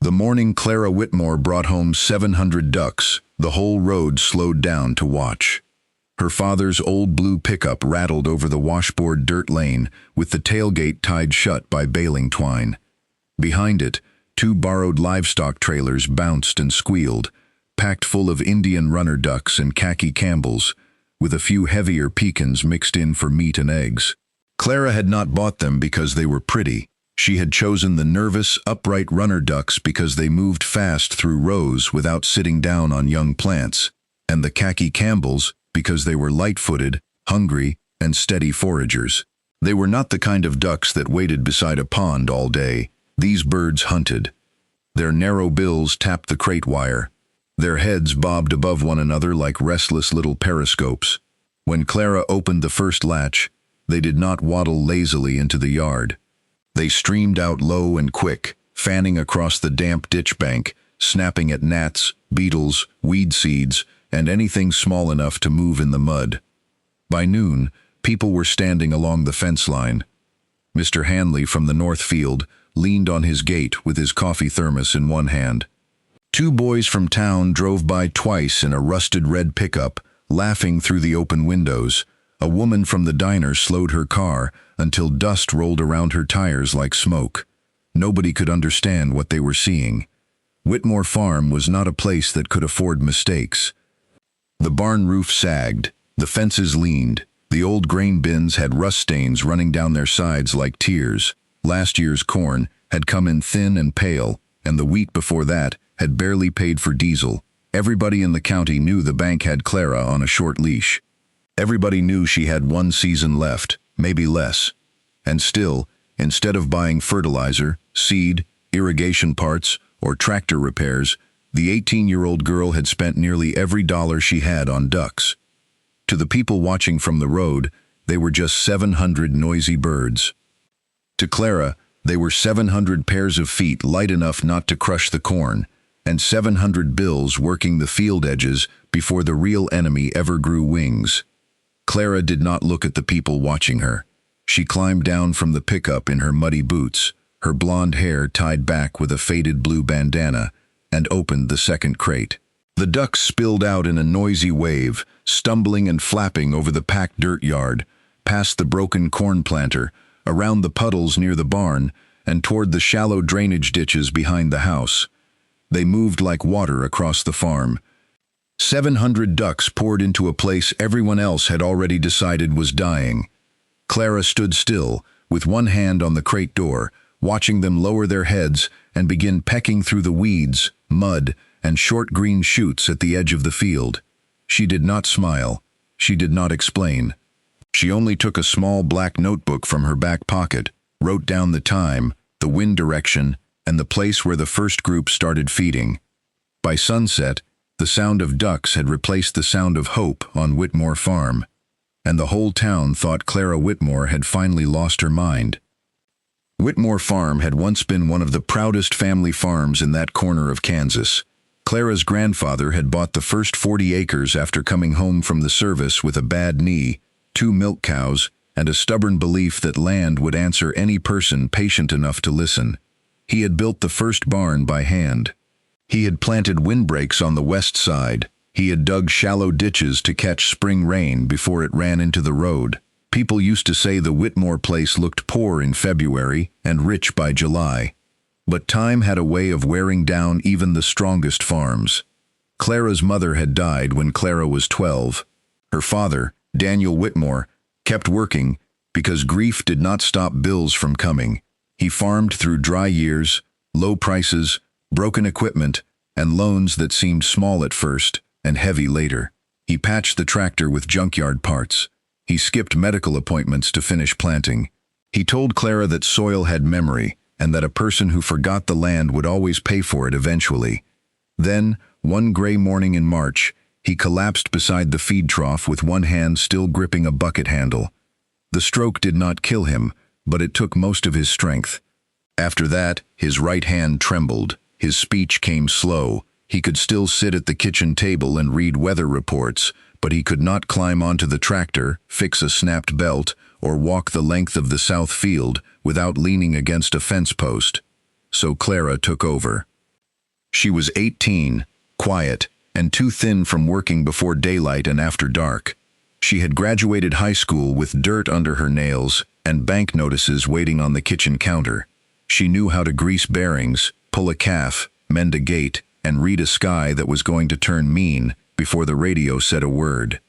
The morning Clara Whitmore brought home 700 ducks, the whole road slowed down to watch. Her father's old blue pickup rattled over the washboard dirt lane with the tailgate tied shut by baling twine. Behind it, two borrowed livestock trailers bounced and squealed, packed full of Indian runner ducks and khaki Campbells, with a few heavier pecans mixed in for meat and eggs. Clara had not bought them because they were pretty. She had chosen the nervous, upright runner ducks because they moved fast through rows without sitting down on young plants, and the khaki Campbells because they were light-footed, hungry, and steady foragers. They were not the kind of ducks that waited beside a pond all day. These birds hunted. Their narrow bills tapped the crate wire. Their heads bobbed above one another like restless little periscopes. When Clara opened the first latch, they did not waddle lazily into the yard. They streamed out low and quick, fanning across the damp ditch bank, snapping at gnats, beetles, weed seeds, and anything small enough to move in the mud. By noon, people were standing along the fence line. Mr. Hanley from the north field leaned on his gate with his coffee thermos in one hand. Two boys from town drove by twice in a rusted red pickup, laughing through the open windows. A woman from the diner slowed her car until dust rolled around her tires like smoke. Nobody could understand what they were seeing. Whitmore Farm was not a place that could afford mistakes. The barn roof sagged, the fences leaned, the old grain bins had rust stains running down their sides like tears. Last year's corn had come in thin and pale, and the wheat before that had barely paid for diesel. Everybody in the county knew the bank had Clara on a short leash. Everybody knew she had one season left, maybe less. And still, instead of buying fertilizer, seed, irrigation parts, or tractor repairs, the 18-year-old girl had spent nearly every dollar she had on ducks. To the people watching from the road, they were just 700 noisy birds. To Clara, they were 700 pairs of feet light enough not to crush the corn, and 700 bills working the field edges before the real enemy ever grew wings. Clara did not look at the people watching her. She climbed down from the pickup in her muddy boots, her blonde hair tied back with a faded blue bandana, and opened the second crate. The ducks spilled out in a noisy wave, stumbling and flapping over the packed dirt yard, past the broken corn planter, around the puddles near the barn, and toward the shallow drainage ditches behind the house. They moved like water across the farm. 700 ducks poured into a place everyone else had already decided was dying. Clara stood still, with one hand on the crate door, watching them lower their heads and begin pecking through the weeds, mud, and short green shoots at the edge of the field. She did not smile. She did not explain. She only took a small black notebook from her back pocket, wrote down the time, the wind direction, and the place where the first group started feeding. By sunset, the sound of ducks had replaced the sound of hope on Whitmore Farm, and the whole town thought Clara Whitmore had finally lost her mind. Whitmore Farm had once been one of the proudest family farms in that corner of Kansas. Clara's grandfather had bought the first 40 acres after coming home from the service with a bad knee, 2 milk cows, and a stubborn belief that land would answer any person patient enough to listen. He had built the first barn by hand. He had planted windbreaks on the west side. He had dug shallow ditches to catch spring rain before it ran into the road. People used to say the Whitmore place looked poor in February and rich by July. But time had a way of wearing down even the strongest farms. Clara's mother had died when Clara was 12. Her father, Daniel Whitmore, kept working because grief did not stop bills from coming. He farmed through dry years, low prices, broken equipment, and loans that seemed small at first and heavy later. He patched the tractor with junkyard parts. He skipped medical appointments to finish planting. He told Clara that soil had memory and that a person who forgot the land would always pay for it eventually. Then, one gray morning in March, he collapsed beside the feed trough with one hand still gripping a bucket handle. The stroke did not kill him, but it took most of his strength. After that, his right hand trembled. His speech came slow. He could still sit at the kitchen table and read weather reports, but he could not climb onto the tractor, fix a snapped belt, or walk the length of the south field without leaning against a fence post. So Clara took over. She was 18, quiet, and too thin from working before daylight and after dark. She had graduated high school with dirt under her nails and bank notices waiting on the kitchen counter. She knew how to grease bearings, pull a calf, mend a gate, and read a sky that was going to turn mean before the radio said a word.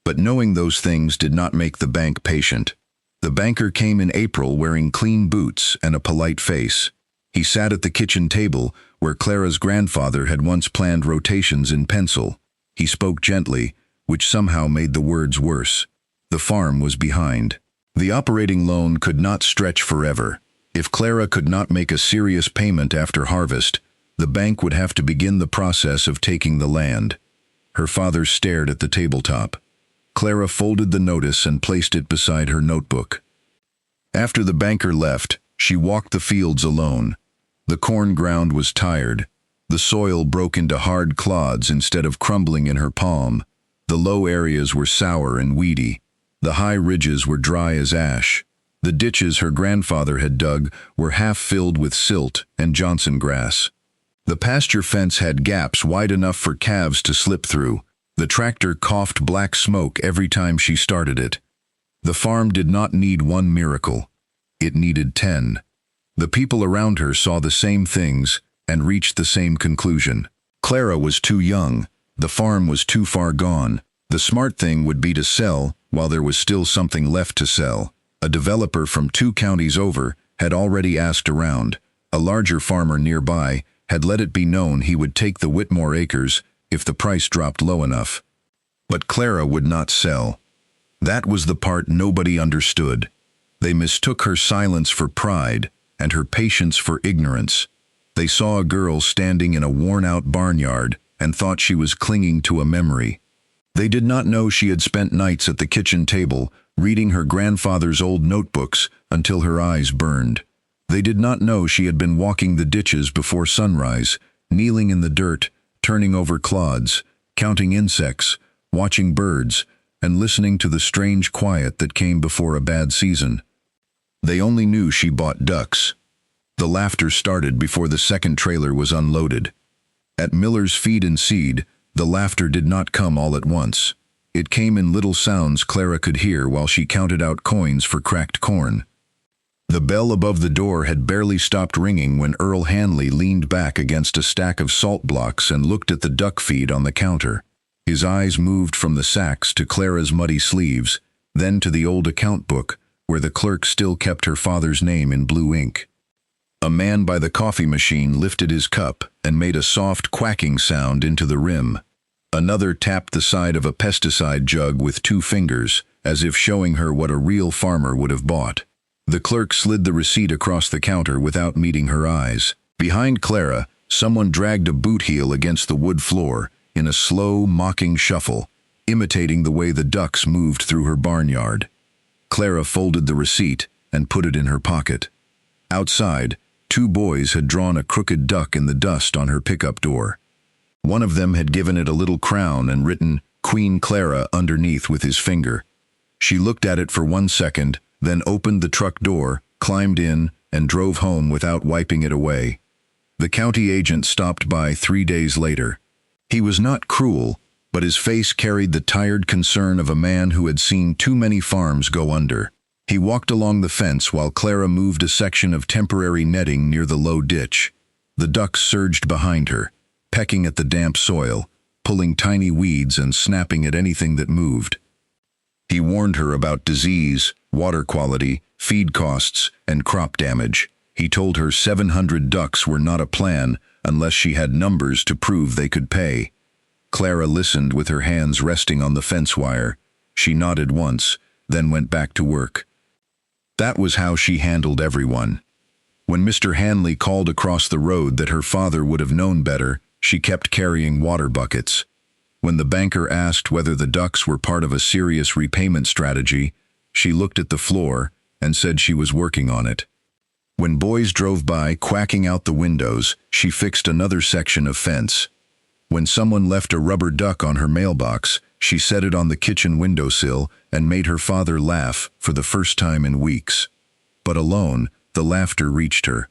But knowing those things did not make the bank patient. The banker came in April wearing clean boots and a polite face. He sat at the kitchen table where Clara's grandfather had once planned rotations in pencil. He spoke gently, which somehow made the words worse. The farm was behind. The operating loan could not stretch forever. If Clara could not make a serious payment after harvest, the bank would have to begin the process of taking the land. Her father stared at the tabletop. Clara folded the notice and placed it beside her notebook. After the banker left, she walked the fields alone. The corn ground was tired. The soil broke into hard clods instead of crumbling in her palm. The low areas were sour and weedy. The high ridges were dry as ash. The ditches her grandfather had dug were half filled with silt and Johnson grass. The pasture fence had gaps wide enough for calves to slip through. The tractor coughed black smoke every time she started it. The farm did not need one miracle. It needed 10. The people around her saw the same things and reached the same conclusion. Clara was too young. The farm was too far gone. The smart thing would be to sell while there was still something left to sell. A developer from 2 counties over had already asked around. A larger farmer nearby had let it be known he would take the Whitmore acres if the price dropped low enough. But Clara would not sell. That was the part nobody understood. They mistook her silence for pride and her patience for ignorance. They saw a girl standing in a worn-out barnyard and thought she was clinging to a memory. They did not know she had spent nights at the kitchen table reading her grandfather's old notebooks until her eyes burned. They did not know she had been walking the ditches before sunrise, kneeling in the dirt, turning over clods, counting insects, watching birds, and listening to the strange quiet that came before a bad season. They only knew she bought ducks. The laughter started before the second trailer was unloaded. At Miller's Feed and Seed, the laughter did not come all at once. It came in little sounds Clara could hear while she counted out coins for cracked corn. The bell above the door had barely stopped ringing when Earl Hanley leaned back against a stack of salt blocks and looked at the duck feed on the counter. His eyes moved from the sacks to Clara's muddy sleeves, then to the old account book, where the clerk still kept her father's name in blue ink. A man by the coffee machine lifted his cup and made a soft quacking sound into the rim. Another tapped the side of a pesticide jug with 2 fingers, as if showing her what a real farmer would have bought. The clerk slid the receipt across the counter without meeting her eyes. Behind Clara, someone dragged a boot heel against the wood floor in a slow, mocking shuffle, imitating the way the ducks moved through her barnyard. Clara folded the receipt and put it in her pocket. Outside, 2 boys had drawn a crooked duck in the dust on her pickup door. One of them had given it a little crown and written Queen Clara underneath with his finger. She looked at it for 1 second, then opened the truck door, climbed in, and drove home without wiping it away. The county agent stopped by 3 days later. He was not cruel, but his face carried the tired concern of a man who had seen too many farms go under. He walked along the fence while Clara moved a section of temporary netting near the low ditch. The ducks surged behind her, pecking at the damp soil, pulling tiny weeds and snapping at anything that moved. He warned her about disease, water quality, feed costs, and crop damage. He told her 700 ducks were not a plan unless she had numbers to prove they could pay. Clara listened with her hands resting on the fence wire. She nodded once, then went back to work. That was how she handled everyone. When Mr. Hanley called across the road that her father would have known better, she kept carrying water buckets. When the banker asked whether the ducks were part of a serious repayment strategy, she looked at the floor and said she was working on it. When boys drove by quacking out the windows, she fixed another section of fence. When someone left a rubber duck on her mailbox, she set it on the kitchen windowsill and made her father laugh for the first time in weeks. But alone, the laughter reached her.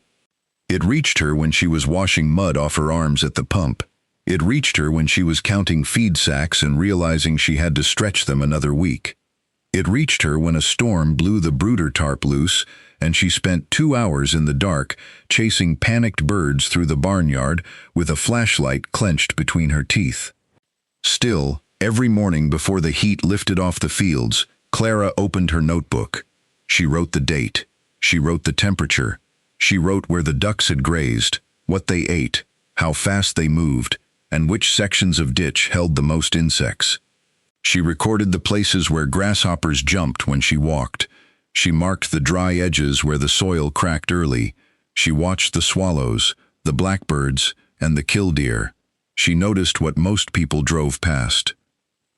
It reached her when she was washing mud off her arms at the pump. It reached her when she was counting feed sacks and realizing she had to stretch them another week. It reached her when a storm blew the brooder tarp loose and she spent 2 hours in the dark chasing panicked birds through the barnyard with a flashlight clenched between her teeth. Still, every morning before the heat lifted off the fields, Clara opened her notebook. She wrote the date. She wrote the temperature. She wrote where the ducks had grazed, what they ate, how fast they moved, and which sections of ditch held the most insects. She recorded the places where grasshoppers jumped when she walked. She marked the dry edges where the soil cracked early. She watched the swallows, the blackbirds, and the killdeer. She noticed what most people drove past.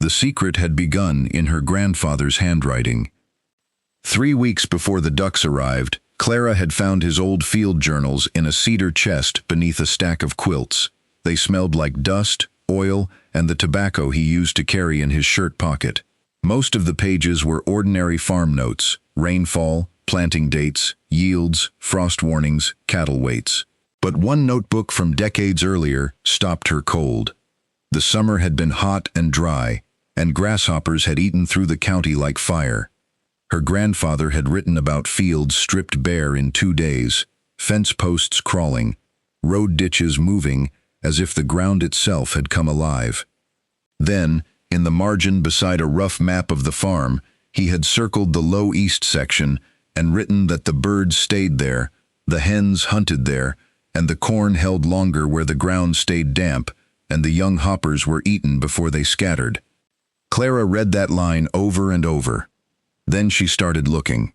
The secret had begun in her grandfather's handwriting. 3 weeks before the ducks arrived, Clara had found his old field journals in a cedar chest beneath a stack of quilts. They smelled like dust, oil, and the tobacco he used to carry in his shirt pocket. Most of the pages were ordinary farm notes: rainfall, planting dates, yields, frost warnings, cattle weights. But one notebook from decades earlier stopped her cold. The summer had been hot and dry, and grasshoppers had eaten through the county like fire. Her grandfather had written about fields stripped bare in 2 days, fence posts crawling, road ditches moving as if the ground itself had come alive. Then, in the margin beside a rough map of the farm, he had circled the low east section and written that the birds stayed there, the hens hunted there, and the corn held longer where the ground stayed damp, and the young hoppers were eaten before they scattered. Clara read that line over and over. Then she started looking.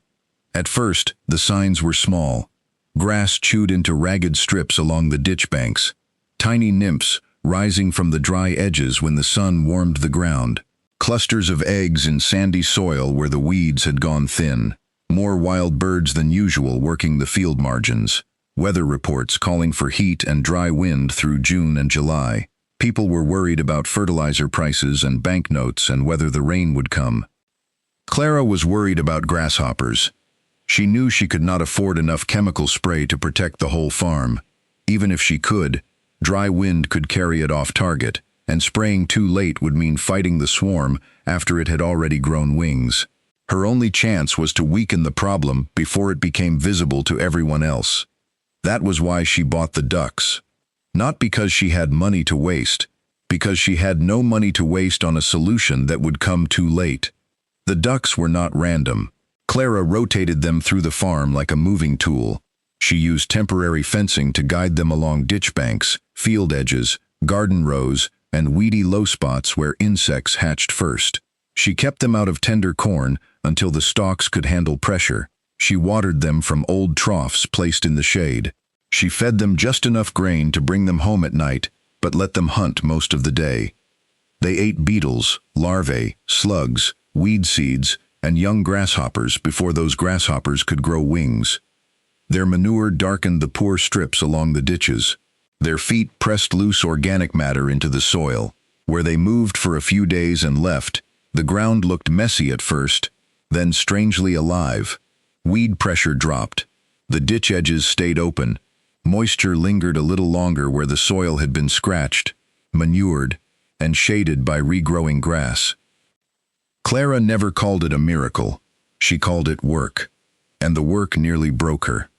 At first, the signs were small. Grass chewed into ragged strips along the ditch banks. Tiny nymphs rising from the dry edges when the sun warmed the ground. Clusters of eggs in sandy soil where the weeds had gone thin. More wild birds than usual working the field margins. Weather reports calling for heat and dry wind through June and July. People were worried about fertilizer prices and banknotes and whether the rain would come. Clara was worried about grasshoppers. She knew she could not afford enough chemical spray to protect the whole farm. Even if she could, dry wind could carry it off target, and spraying too late would mean fighting the swarm after it had already grown wings. Her only chance was to weaken the problem before it became visible to everyone else. That was why she bought the ducks. Not because she had money to waste, because she had no money to waste on a solution that would come too late. The ducks were not random. Clara rotated them through the farm like a moving tool. She used temporary fencing to guide them along ditch banks, field edges, garden rows, and weedy low spots where insects hatched first. She kept them out of tender corn until the stalks could handle pressure. She watered them from old troughs placed in the shade. She fed them just enough grain to bring them home at night, but let them hunt most of the day. They ate beetles, larvae, slugs, weed seeds, and young grasshoppers before those grasshoppers could grow wings. Their manure darkened the poor strips along the ditches. Their feet pressed loose organic matter into the soil. Where they moved for a few days and left, the ground looked messy at first, then strangely alive. Weed pressure dropped. The ditch edges stayed open. Moisture lingered a little longer where the soil had been scratched, manured, and shaded by regrowing grass. Clara never called it a miracle. She called it work, and the work nearly broke her.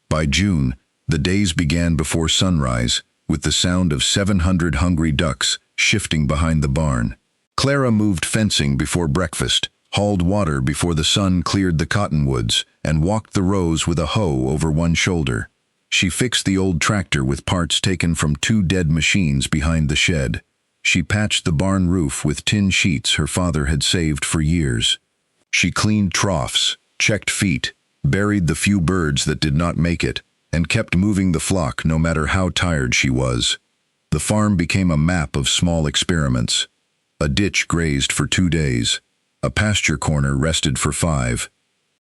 By June, the days began before sunrise, with the sound of 700 hungry ducks shifting behind the barn. Clara moved fencing before breakfast, hauled water before the sun cleared the cottonwoods, and walked the rows with a hoe over one shoulder. She fixed the old tractor with parts taken from 2 dead machines behind the shed. She patched the barn roof with tin sheets her father had saved for years. She cleaned troughs, checked feet, buried the few birds that did not make it, and kept moving the flock no matter how tired she was. The farm became a map of small experiments. A ditch grazed for 2 days. A pasture corner rested for 5.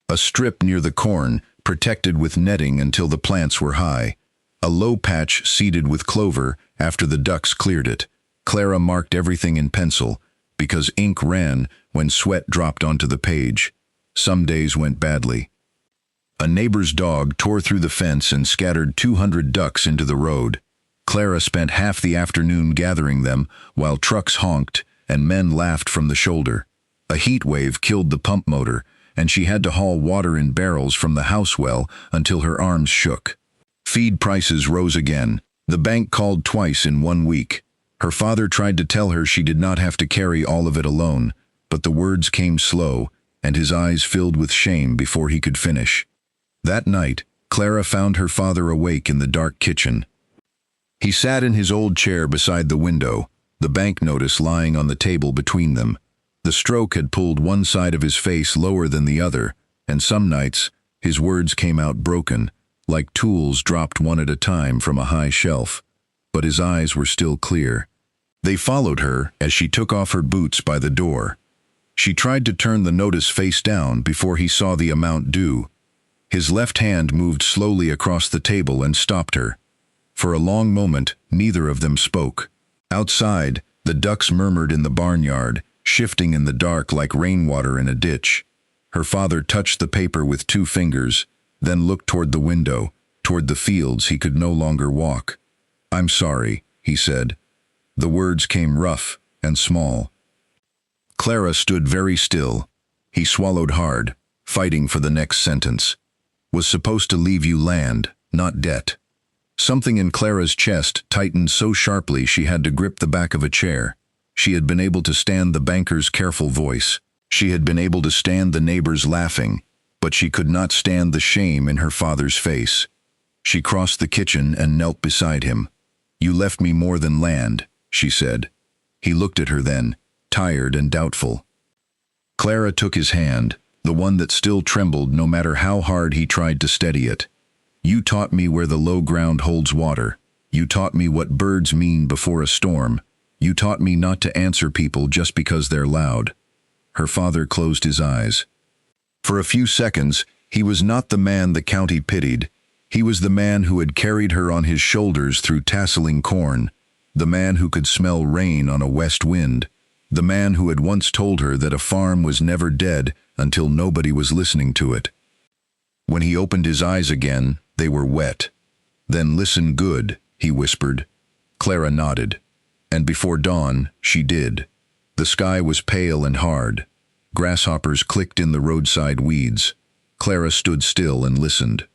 A strip near the corn protected with netting until the plants were high. A low patch seeded with clover after the ducks cleared it. Clara marked everything in pencil, because ink ran when sweat dropped onto the page. Some days went badly. A neighbor's dog tore through the fence and scattered 200 ducks into the road. Clara spent half the afternoon gathering them, while trucks honked and men laughed from the shoulder. A heat wave killed the pump motor, and she had to haul water in barrels from the house well until her arms shook. Feed prices rose again. The bank called twice in 1 week. Her father tried to tell her she did not have to carry all of it alone, but the words came slow, and his eyes filled with shame before he could finish. That night, Clara found her father awake in the dark kitchen. He sat in his old chair beside the window, the bank notice lying on the table between them. The stroke had pulled one side of his face lower than the other, and some nights, his words came out broken, like tools dropped one at a time from a high shelf. But his eyes were still clear. They followed her as she took off her boots by the door. She tried to turn the notice face down before he saw the amount due. His left hand moved slowly across the table and stopped her. For a long moment, neither of them spoke. Outside, the ducks murmured in the barnyard, shifting in the dark like rainwater in a ditch. Her father touched the paper with 2 fingers, then looked toward the window, toward the fields he could no longer walk. "I'm sorry," he said. The words came rough and small. Clara stood very still. He swallowed hard, fighting for the next sentence. "Was supposed to leave you land, not debt." Something in Clara's chest tightened so sharply she had to grip the back of a chair. She had been able to stand the banker's careful voice. She had been able to stand the neighbors laughing, but she could not stand the shame in her father's face. She crossed the kitchen and knelt beside him. "You left me more than land," she said. He looked at her then, tired and doubtful. Clara took his hand, the one that still trembled no matter how hard he tried to steady it. "You taught me where the low ground holds water. You taught me what birds mean before a storm. You taught me not to answer people just because they're loud." Her father closed his eyes. For a few seconds, he was not the man the county pitied. He was the man who had carried her on his shoulders through tasseling corn, the man who could smell rain on a west wind, the man who had once told her that a farm was never dead until nobody was listening to it. When he opened his eyes again, they were wet. "Then listen good," he whispered. Clara nodded. And before dawn, she did. The sky was pale and hard. Grasshoppers clicked in the roadside weeds. Clara stood still and listened.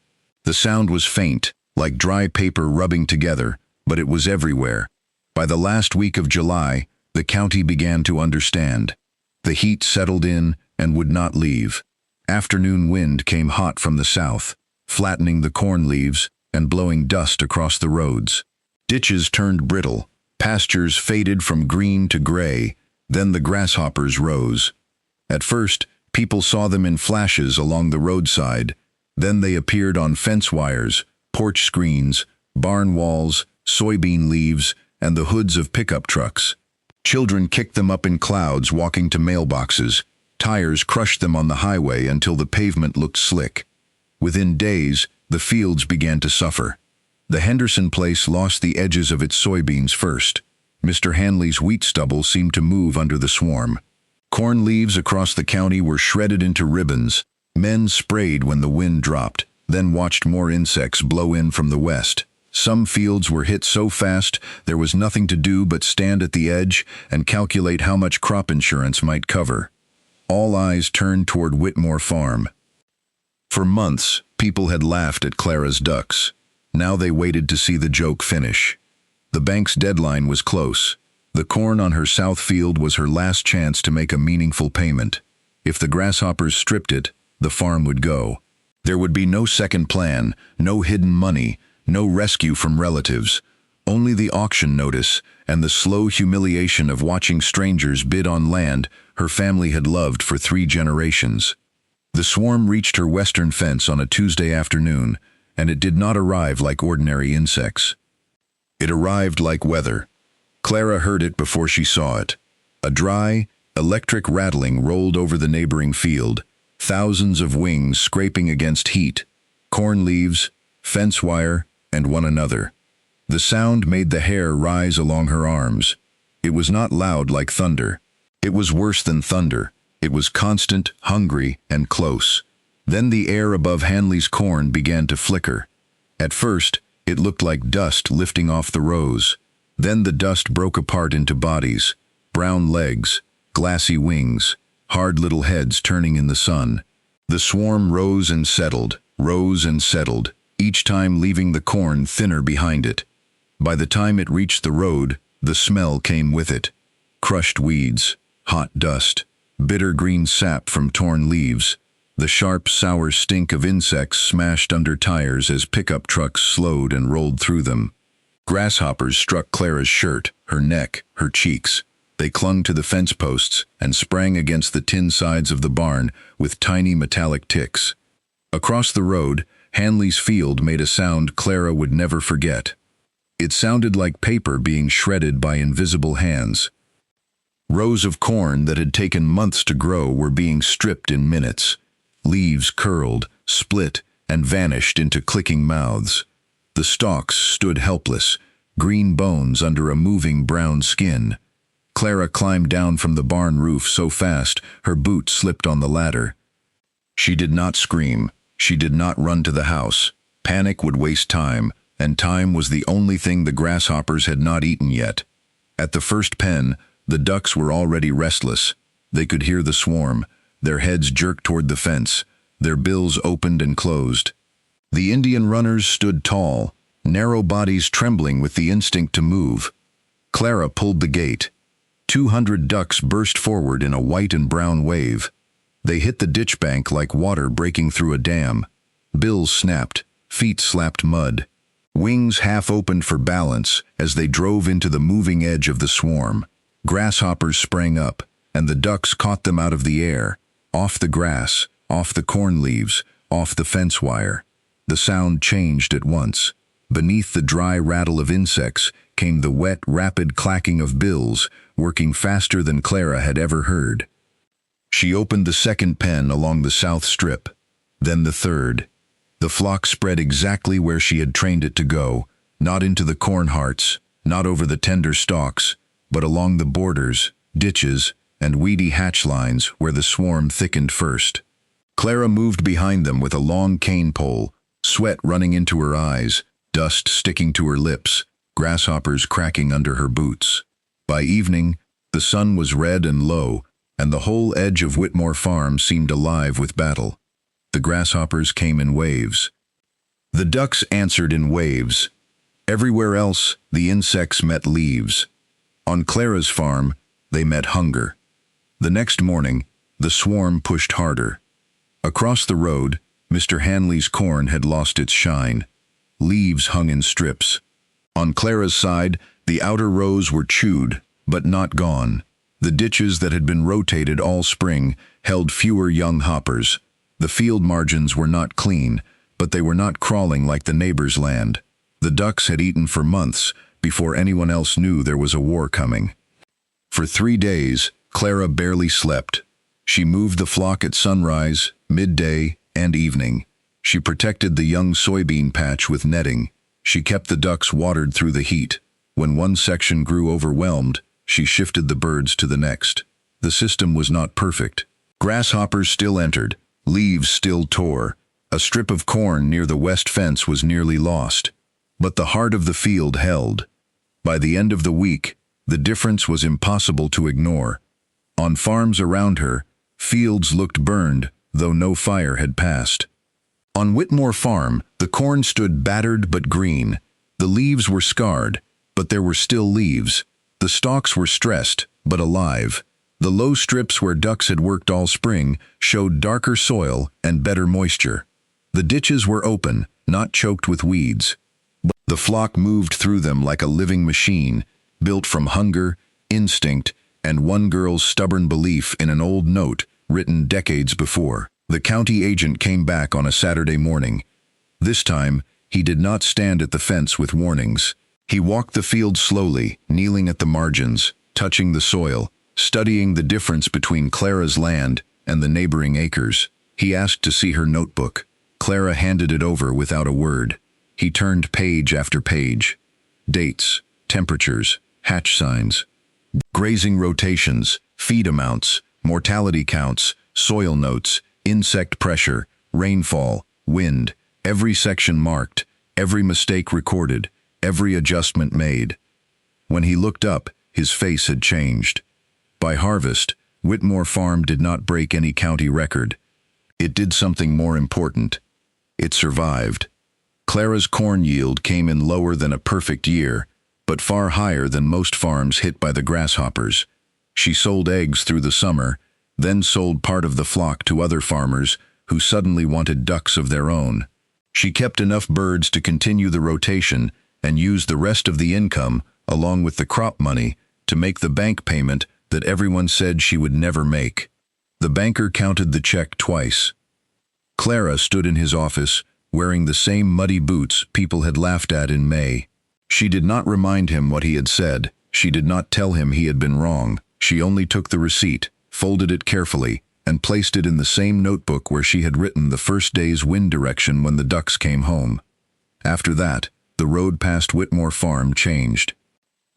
The sound was faint, like dry paper rubbing together, but it was everywhere. By the last week of July, the county began to understand. The heat settled in and would not leave. Afternoon wind came hot from the south, flattening the corn leaves and blowing dust across the roads. Ditches turned brittle, pastures faded from green to gray, then the grasshoppers rose. At first, people saw them in flashes along the roadside, then they appeared on fence wires, porch screens, barn walls, soybean leaves, and the hoods of pickup trucks. Children kicked them up in clouds walking to mailboxes. Tires crushed them on the highway until the pavement looked slick. Within days, the fields began to suffer. The Henderson place lost the edges of its soybeans first. Mr. Hanley's wheat stubble seemed to move under the swarm. Corn leaves across the county were shredded into ribbons. Men sprayed when the wind dropped, then watched more insects blow in from the west. Some fields were hit so fast there was nothing to do but stand at the edge and calculate how much crop insurance might cover. All eyes turned toward Whitmore Farm. For months, people had laughed at Clara's ducks. Now they waited to see the joke finish. The bank's deadline was close. The corn on her south field was her last chance to make a meaningful payment. If the grasshoppers stripped it, the farm would go. There would be no second plan, no hidden money, no rescue from relatives. Only the auction notice and the slow humiliation of watching strangers bid on land her family had loved for 3 generations. The swarm reached her western fence on a Tuesday afternoon, and it did not arrive like ordinary insects. It arrived like weather. Clara heard it before she saw it. A dry, electric rattling rolled over the neighboring field, thousands of wings scraping against heat, corn leaves, fence wire, and one another. The sound made the hair rise along her arms. It was not loud like thunder. It was worse than thunder. It was constant, hungry, and close. Then the air above Hanley's corn began to flicker. At first, it looked like dust lifting off the rows. Then the dust broke apart into bodies, brown legs, glassy wings, hard little heads turning in the sun. The swarm rose and settled, each time leaving the corn thinner behind it. By the time it reached the road, the smell came with it. Crushed weeds, hot dust, bitter green sap from torn leaves, the sharp, sour stink of insects smashed under tires as pickup trucks slowed and rolled through them. Grasshoppers struck Clara's shirt, her neck, her cheeks. They clung to the fence posts and sprang against the tin sides of the barn with tiny metallic ticks. Across the road, Hanley's field made a sound Clara would never forget. It sounded like paper being shredded by invisible hands. Rows of corn that had taken months to grow were being stripped in minutes. Leaves curled, split, and vanished into clicking mouths. The stalks stood helpless, green bones under a moving brown skin. Clara climbed down from the barn roof so fast her boot slipped on the ladder. She did not scream. She did not run to the house. Panic would waste time, and time was the only thing the grasshoppers had not eaten yet. At the first pen, the ducks were already restless. They could hear the swarm, their heads jerked toward the fence, their bills opened and closed. The Indian runners stood tall, narrow bodies trembling with the instinct to move. Clara pulled the gate. 200 ducks burst forward in a white and brown wave. They hit the ditch bank like water breaking through a dam. Bills snapped, feet slapped mud. Wings half opened for balance as they drove into the moving edge of the swarm. Grasshoppers sprang up, and the ducks caught them out of the air, off the grass, off the corn leaves, off the fence wire. The sound changed at once. Beneath the dry rattle of insects came the wet, rapid clacking of bills, working faster than Clara had ever heard. She opened the second pen along the south strip, then the third. The flock spread exactly where she had trained it to go, not into the corn hearts, not over the tender stalks, but along the borders, ditches, and weedy hatch lines where the swarm thickened first. Clara moved behind them with a long cane pole, sweat running into her eyes, dust sticking to her lips, grasshoppers cracking under her boots. By evening, the sun was red and low, and the whole edge of Whitmore Farm seemed alive with battle. The grasshoppers came in waves. The ducks answered in waves. Everywhere else, the insects met leaves. On Clara's farm, they met hunger. The next morning, the swarm pushed harder. Across the road, Mr. Hanley's corn had lost its shine. Leaves hung in strips. On Clara's side, the outer rows were chewed, but not gone. The ditches that had been rotated all spring held fewer young hoppers. The field margins were not clean, but they were not crawling like the neighbor's land. The ducks had eaten for months before anyone else knew there was a war coming. For 3 days, Clara barely slept. She moved the flock at sunrise, midday, and evening. She protected the young soybean patch with netting. She kept the ducks watered through the heat. When one section grew overwhelmed, she shifted the birds to the next. The system was not perfect. Grasshoppers still entered. Leaves still tore. A strip of corn near the west fence was nearly lost. But the heart of the field held. By the end of the week, the difference was impossible to ignore. On farms around her, fields looked burned, though no fire had passed. On Whitmore Farm, the corn stood battered but green. The leaves were scarred, but there were still leaves. The stalks were stressed, but alive. The low strips where ducks had worked all spring showed darker soil and better moisture. The ditches were open, not choked with weeds. The flock moved through them like a living machine, built from hunger, instinct, and one girl's stubborn belief in an old note written decades before. The county agent came back on a Saturday morning. This time, he did not stand at the fence with warnings. He walked the field slowly, kneeling at the margins, touching the soil, studying the difference between Clara's land and the neighboring acres. He asked to see her notebook. Clara handed it over without a word. He turned page after page. Dates, temperatures, hatch signs, grazing rotations, feed amounts, mortality counts, soil notes, insect pressure, rainfall, wind, every section marked, every mistake recorded, every adjustment made. When he looked up, his face had changed. By harvest, Whitmore Farm did not break any county record. It did something more important. It survived. Clara's corn yield came in lower than a perfect year, but far higher than most farms hit by the grasshoppers. She sold eggs through the summer, then sold part of the flock to other farmers who suddenly wanted ducks of their own. She kept enough birds to continue the rotation and used the rest of the income, along with the crop money, to make the bank payment that everyone said she would never make. The banker counted the check twice. Clara stood in his office, wearing the same muddy boots people had laughed at in May. She did not remind him what he had said. She did not tell him he had been wrong. She only took the receipt, folded it carefully, and placed it in the same notebook where she had written the first day's wind direction when the ducks came home. After that, the road past Whitmore Farm changed.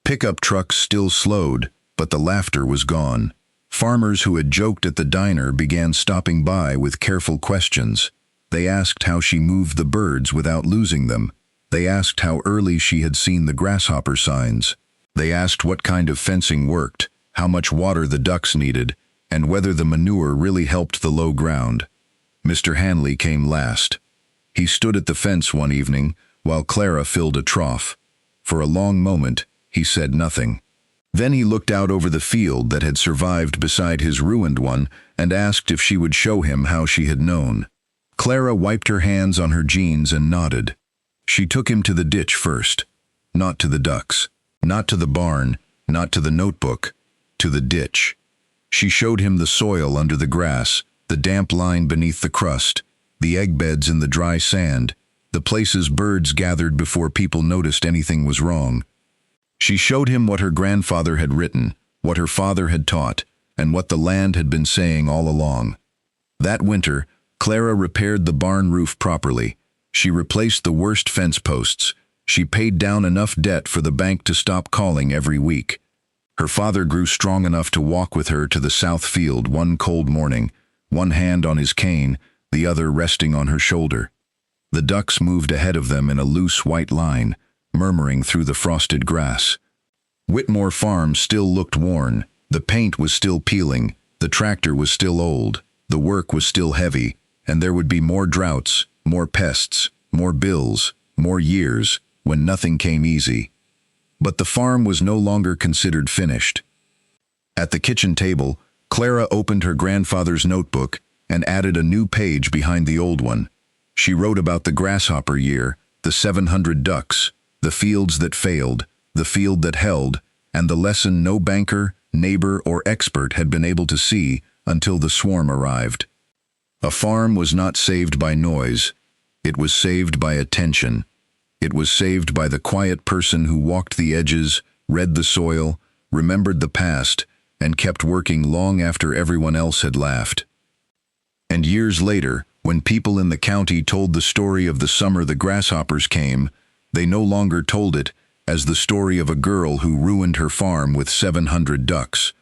Pickup trucks still slowed, but the laughter was gone. Farmers who had joked at the diner began stopping by with careful questions. They asked how she moved the birds without losing them. They asked how early she had seen the grasshopper signs. They asked what kind of fencing worked, how much water the ducks needed, and whether the manure really helped the low ground. Mr. Hanley came last. He stood at the fence one evening while Clara filled a trough. For a long moment, he said nothing. Then he looked out over the field that had survived beside his ruined one and asked if she would show him how she had known. Clara wiped her hands on her jeans and nodded. She took him to the ditch first. Not to the ducks, not to the barn, not to the notebook, to the ditch. She showed him the soil under the grass, the damp line beneath the crust, the egg beds in the dry sand, the places birds gathered before people noticed anything was wrong. She showed him what her grandfather had written, what her father had taught, and what the land had been saying all along. That winter, Clara repaired the barn roof properly. She replaced the worst fence posts. She paid down enough debt for the bank to stop calling every week. Her father grew strong enough to walk with her to the south field one cold morning, one hand on his cane, the other resting on her shoulder. The ducks moved ahead of them in a loose white line, murmuring through the frosted grass. Whitmore Farm still looked worn. The paint was still peeling, the tractor was still old, the work was still heavy, and there would be more droughts, more pests, more bills, more years, when nothing came easy. But the farm was no longer considered finished. At the kitchen table, Clara opened her grandfather's notebook and added a new page behind the old one. She wrote about the grasshopper year, the 700 ducks, the fields that failed, the field that held, and the lesson no banker, neighbor, or expert had been able to see until the swarm arrived. A farm was not saved by noise. It was saved by attention. It was saved by the quiet person who walked the edges, read the soil, remembered the past, and kept working long after everyone else had laughed. And years later, when people in the county told the story of the summer the grasshoppers came, they no longer told it as the story of a girl who ruined her farm with 700 ducks.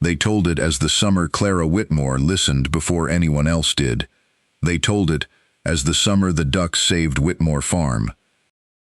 They told it as the summer Clara Whitmore listened before anyone else did. They told it as the summer the ducks saved Whitmore Farm.